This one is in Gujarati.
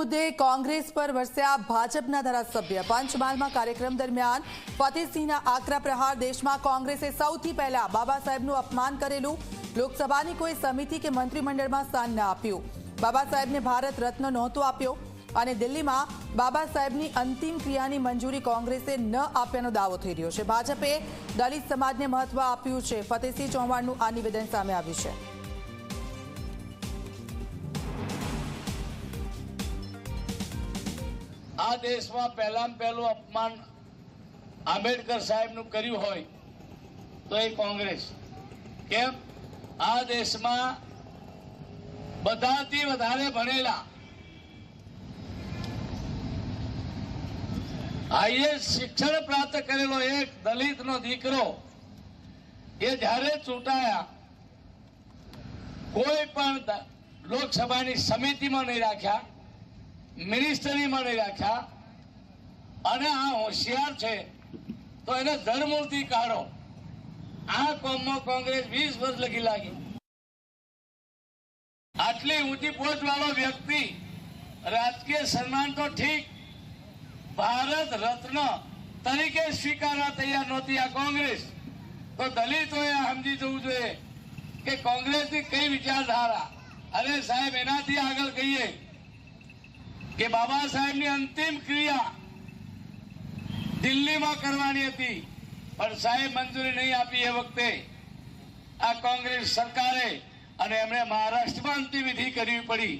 મુદ્દે કોંગ્રેસ પર વરસ્યા ભાજપના ધારાસભ્ય। પંચમહાલમાં કાર્યક્રમ દરમિયાન ફતેહસિંહના આકરા પ્રહાર। દેશમાં કોંગ્રેસે સૌથી પહેલા બાબા સાહેબનું અપમાન કરેલું। લોકસભાની કોઈ સમિતિ કે મંત્રીમંડળમાં સ્થાન ન આપ્યું। બાબા સાહેબને ભારત રત્ન નહોતો આપ્યો અને દિલ્હીમાં બાબા સાહેબની અંતિમ ક્રિયાની મંજૂરી કોંગ્રેસે ન આપ્યાનો દાવો થઈ રહ્યો છે। ભાજપે દલિત સમાજને મહત્વ આપ્યું છે। ફતેહસિંહ ચૌહાણનું આ નિવેદન સામે આવ્યું છે। આ દેશમાં પહેલામાં પહેલું અપમાન આંબેડકર સાહેબનું કર્યું હોય તો એ કોંગ્રેસ। કેમ? આ દેશમાં બધાથી વધારે ભણેલા હાઈએસ્ટ શિક્ષણ પ્રાપ્ત કરેલો એક દલિતનો દીકરો એ જ્યારે ચૂંટાયા કોઈ પણ લોકસભાની સમિતિમાં નહીં રાખ્યા, મિનિસ્ટરીમાં નહીં રાખ્યા અને આ હોશિયાર છે તો એને ધરમૂળથી કાઢો। આ કોમમાં કોંગ્રેસ 20 વર્ષ લગી લાગી। આટલી ઊંચી પહોંચ વાળો વ્યક્તિ રાજકીય સન્માન તો ઠીક, ભારત રત્ન તરીકે સ્વીકારવા તૈયાર નહોતી આ કોંગ્રેસ। તો દલિતોએ સમજી જવું જોઈએ કે કોંગ્રેસની કઈ વિચારધારા। અરે સાહેબ, એનાથી આગળ કહીએ કે બાબા સાહેબની અંતિમ ક્રિયા દિલ્હીમાં કરવાની હતી પણ સાહેબ મંજૂરી નહીં આપી એ વખતે આ કોંગ્રેસ સરકારે, અને એમણે મહારાષ્ટ્રમાં અંતિમ વિધિ કરવી પડી।